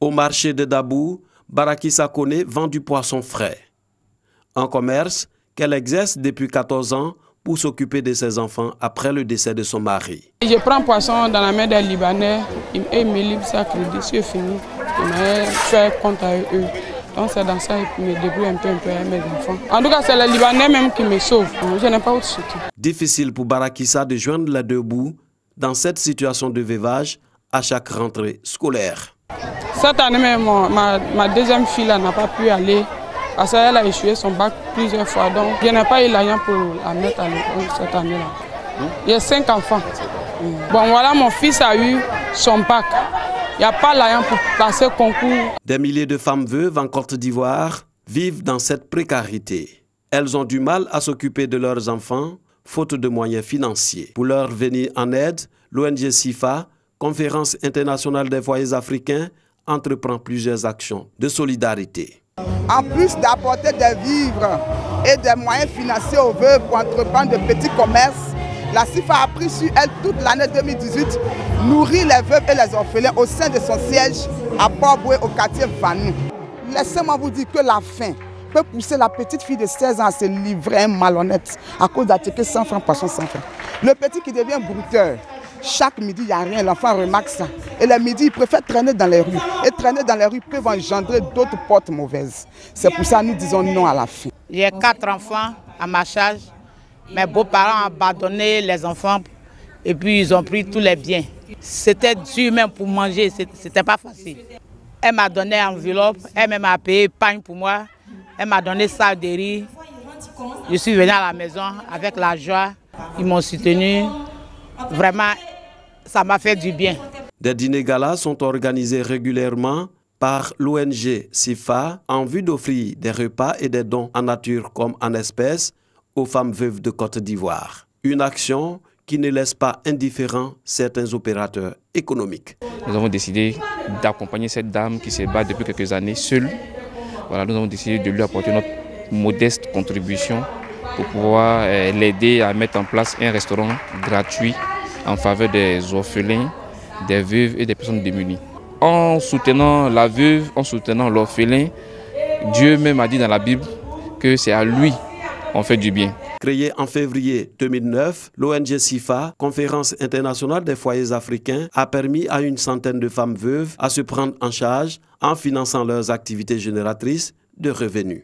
Au marché de Dabou, Barakissa Kone vend du poisson frais. Un commerce qu'elle exerce depuis 14 ans pour s'occuper de ses enfants après le décès de son mari. Je prends poisson dans la main des Libanais, ils me livrent ça à crédit, c'est fini. Ils me font compte à eux. Donc c'est dans ça qu'ils me débrouillent un peu avec mes enfants. En tout cas, c'est les Libanais même qui me sauvent. Je n'ai pas autre soutien. Difficile pour Barakissa de joindre les deux bouts dans cette situation de veuvage à chaque rentrée scolaire. Cette année même, ma deuxième fille n'a pas pu aller parce qu'elle a échoué son bac plusieurs fois. Donc je n'ai pas eu l'argent pour la mettre à l'école cette année-là. Il y a 5 enfants. Bon voilà, mon fils a eu son bac. Il n'y a pas l'argent pour passer concours. Des milliers de femmes veuves en Côte d'Ivoire vivent dans cette précarité. Elles ont du mal à s'occuper de leurs enfants, faute de moyens financiers. Pour leur venir en aide, l'ONG SIFA, Conférence internationale des foyers africains, entreprend plusieurs actions de solidarité. En plus d'apporter des vivres et des moyens financiers aux veuves pour entreprendre de petits commerces, la SIFA a pris sur elle toute l'année 2018 nourrir les veuves et les orphelins au sein de son siège à Port-Boué au quartier Vanou. Laissez-moi vous dire que la faim peut pousser la petite fille de 16 ans à se livrer à un malhonnête à cause d'attaquer 100 francs poisson 100 francs. Le petit qui devient brouteur, chaque midi il n'y a rien, l'enfant remarque ça. Et le midi il préfère traîner dans les rues. Et traîner dans les rues peut engendrer d'autres portes mauvaises. C'est pour ça que nous disons non à la faim. J'ai 4 enfants à ma charge. Mes beaux-parents ont abandonné les enfants et puis ils ont pris tous les biens. C'était dur même pour manger, c'était pas facile. Elle m'a donné une enveloppe, elle m'a payé pain pour moi, elle m'a donné sac de riz. Je suis venu à la maison avec la joie, ils m'ont soutenu. Vraiment, ça m'a fait du bien. Des dîners galas sont organisés régulièrement par l'ONG SIFA en vue d'offrir des repas et des dons en nature comme en espèces aux femmes veuves de Côte d'Ivoire. Une action qui ne laisse pas indifférents certains opérateurs économiques. Nous avons décidé d'accompagner cette dame qui se bat depuis quelques années seule. Voilà, nous avons décidé de lui apporter notre modeste contribution pour pouvoir l'aider à mettre en place un restaurant gratuit en faveur des orphelins, des veuves et des personnes démunies. En soutenant la veuve, en soutenant l'orphelin, Dieu même a dit dans la Bible que c'est à lui qu'on fait du bien. Créée en février 2009, l'ONG SIFA, Conférence internationale des foyers africains, a permis à une centaine de femmes veuves à se prendre en charge en finançant leurs activités génératrices de revenus.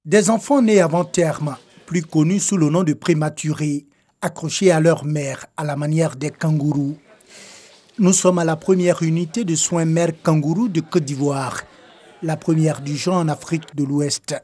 Des enfants nés avant terme, plus connus sous le nom de prématurés, accrochés à leur mère à la manière des kangourous. Nous sommes à la première unité de soins mère kangourou de Côte d'Ivoire, la première du genre en Afrique de l'Ouest.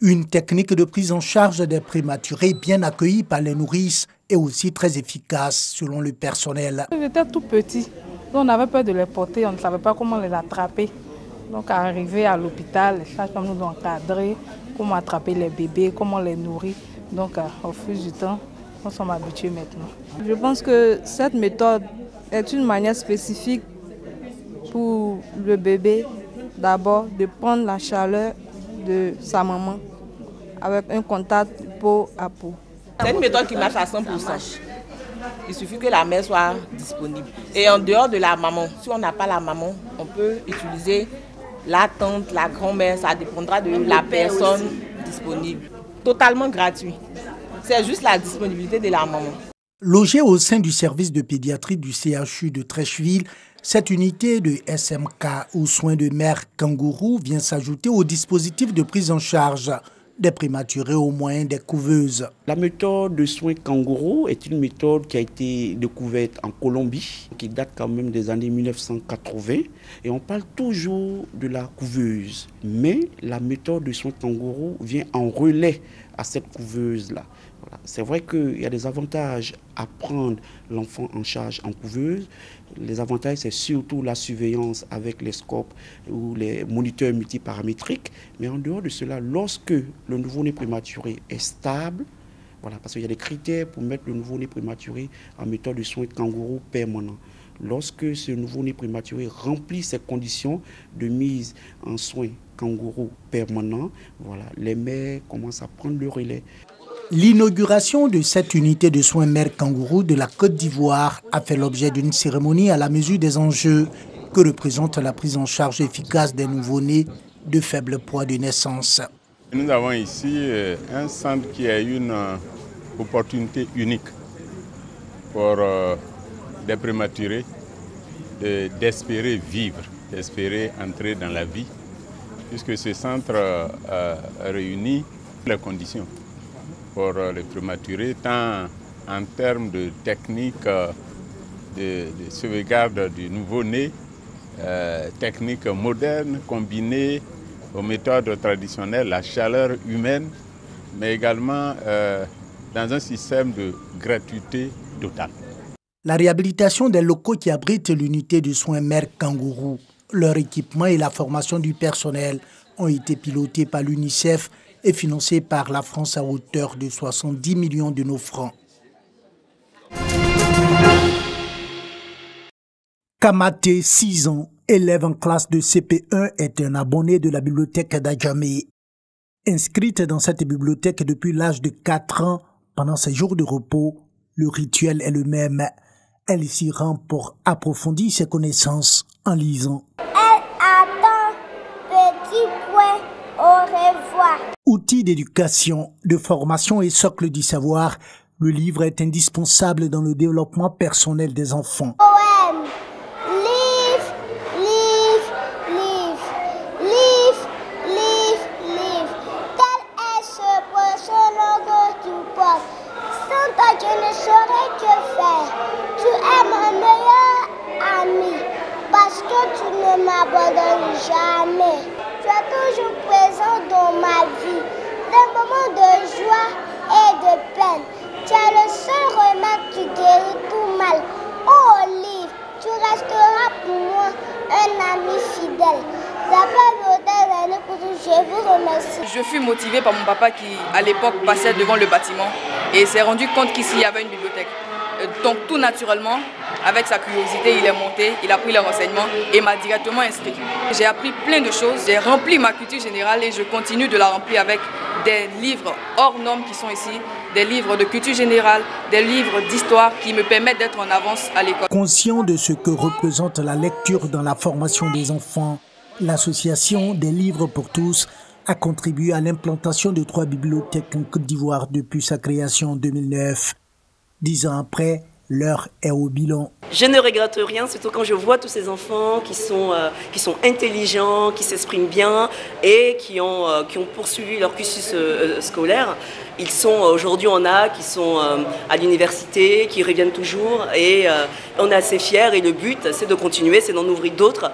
Une technique de prise en charge des prématurés bien accueillie par les nourrices et aussi très efficace selon le personnel. Ils étaient tout petits, on avait peur de les porter, on ne savait pas comment les attraper. Donc arrivé à l'hôpital, les sages-femmes nous ont encadrés, comment attraper les bébés, comment les nourrir. Donc au fil du temps, nous sommes habitués maintenant. Je pense que cette méthode est une manière spécifique pour le bébé, d'abord de prendre la chaleur de sa maman avec un contact peau à peau. C'est une méthode qui marche à 100%. Il suffit que la mère soit disponible. Et en dehors de la maman, si on n'a pas la maman, on peut utiliser la tante, la grand-mère, ça dépendra de la personne disponible. Totalement gratuit. C'est juste la disponibilité de la maman. Logée au sein du service de pédiatrie du CHU de Trècheville, cette unité de SMK aux soins de mère kangourou vient s'ajouter au dispositif de prise en charge des prématurés au moyen des couveuses. La méthode de soins kangourou est une méthode qui a été découverte en Colombie, qui date quand même des années 1980. Et on parle toujours de la couveuse. Mais la méthode de soins kangourou vient en relais à cette couveuse-là. Voilà. C'est vrai qu'il y a des avantages à prendre l'enfant en charge en couveuse. Les avantages, c'est surtout la surveillance avec les scopes ou les moniteurs multiparamétriques. Mais en dehors de cela, lorsque le nouveau-né prématuré est stable, voilà, parce qu'il y a des critères pour mettre le nouveau-né prématuré en méthode de soins kangourou permanent. Lorsque ce nouveau-né prématuré remplit ces conditions de mise en soins kangourou permanent, voilà, les mères commencent à prendre le relais. L'inauguration de cette unité de soins mère kangourou de la Côte d'Ivoire a fait l'objet d'une cérémonie à la mesure des enjeux que représente la prise en charge efficace des nouveau-nés de faible poids de naissance. Nous avons ici un centre qui a une opportunité unique pour des prématurés d'espérer vivre, d'espérer entrer dans la vie, puisque ce centre réunit les conditions pour les prématurés, tant en termes de techniques de sauvegarde du nouveau-né, techniques modernes combinées aux méthodes traditionnelles, la chaleur humaine, mais également dans un système de gratuité totale. La réhabilitation des locaux qui abritent l'unité de soins mère kangourou, leur équipement et la formation du personnel ont été pilotés par l'UNICEF et financés par la France à hauteur de 70 millions de nos francs. Kamaté, 6 ans, élève en classe de CP1, est un abonné de la bibliothèque d'Adjamé. Inscrite dans cette bibliothèque depuis l'âge de 4 ans, pendant ses jours de repos, le rituel est le même. Elle s'y rend pour approfondir ses connaissances en lisant. Elle attend, petit point, au revoir. Outil d'éducation, de formation et socle du savoir, le livre est indispensable dans le développement personnel des enfants. Poème, livre, livre, livre, livre, livre, livre. Tel est ce poisson que tu portes. Sans toi, je ne saurais que faire. Tu es mon meilleur ami, parce que tu ne m'abandonnes jamais. Tu es toujours présent dans ma vie, des moments de joie et de peine. Tu es le seul remède qui guérit tout mal. Oh livre, tu resteras pour moi un ami fidèle. Je vous remercie. Je fus motivée par mon papa qui, à l'époque, passait devant le bâtiment et s'est rendu compte qu'ici, il y avait une bibliothèque. Donc, tout naturellement, avec sa curiosité, il est monté, il a pris les renseignements et m'a directement inscrit. J'ai appris plein de choses, j'ai rempli ma culture générale et je continue de la remplir avec des livres hors normes qui sont ici, des livres de culture générale, des livres d'histoire qui me permettent d'être en avance à l'école. Conscient de ce que représente la lecture dans la formation des enfants, l'association des livres pour tous a contribué à l'implantation de 3 bibliothèques en Côte d'Ivoire depuis sa création en 2009. 10 ans après, l'heure est au bilan. Je ne regrette rien, surtout quand je vois tous ces enfants qui sont intelligents, qui s'expriment bien et qui ont poursuivi leur cursus scolaire. Ils sont aujourd'hui en A, qui sont à l'université, qui reviennent toujours et on est assez fiers et le but c'est de continuer, c'est d'en ouvrir d'autres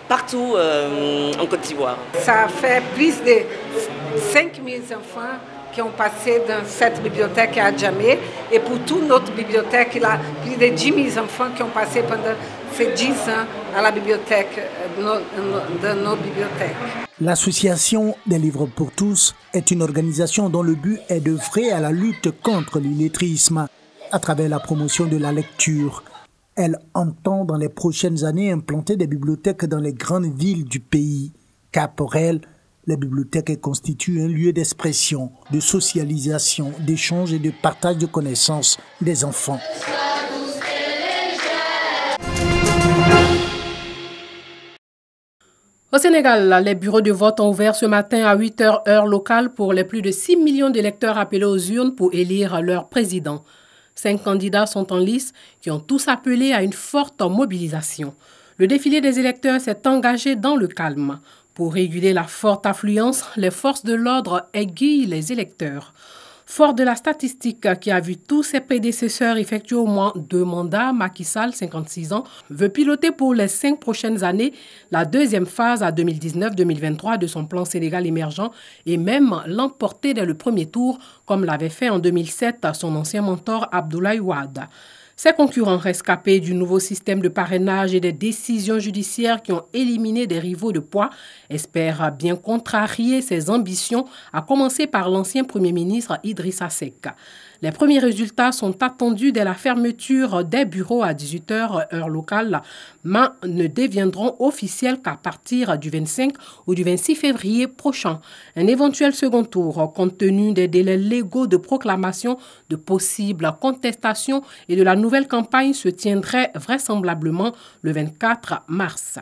partout en Côte d'Ivoire. Ça fait plus de 5000 enfants qui ont passé dans cette bibliothèque à Adjamé. Et pour toute notre bibliothèque, il y a plus de 10 000 enfants qui ont passé pendant ces 10 ans à la bibliothèque, dans nos bibliothèques. L'Association des livres pour tous est une organisation dont le but est d'œuvrer à la lutte contre l'illettrisme à travers la promotion de la lecture. Elle entend dans les prochaines années implanter des bibliothèques dans les grandes villes du pays, car pour elle, les bibliothèques constituent un lieu d'expression, de socialisation, d'échange et de partage de connaissances des enfants. Au Sénégal, les bureaux de vote ont ouvert ce matin à 8h heure locale pour les plus de 6 millions d'électeurs appelés aux urnes pour élire leur président. 5 candidats sont en lice qui ont tous appelé à une forte mobilisation. Le défilé des électeurs s'est engagé dans le calme. Pour réguler la forte affluence, les forces de l'ordre aiguillent les électeurs. Fort de la statistique qui a vu tous ses prédécesseurs effectuer au moins 2 mandats, Macky Sall, 56 ans, veut piloter pour les 5 prochaines années la deuxième phase à 2019-2023 de son plan Sénégal émergent et même l'emporter dès le premier tour, comme l'avait fait en 2007 son ancien mentor Abdoulaye Wade. Ses concurrents rescapés du nouveau système de parrainage et des décisions judiciaires qui ont éliminé des rivaux de poids espèrent bien contrarier ses ambitions, à commencer par l'ancien Premier ministre Idrissa Seck. Les premiers résultats sont attendus dès la fermeture des bureaux à 18h heure locale, mais ne deviendront officiels qu'à partir du 25 ou du 26 février prochain. Un éventuel second tour, compte tenu des délais légaux de proclamation, de possibles contestations et de la nouvelle campagne, se tiendrait vraisemblablement le 24 mars.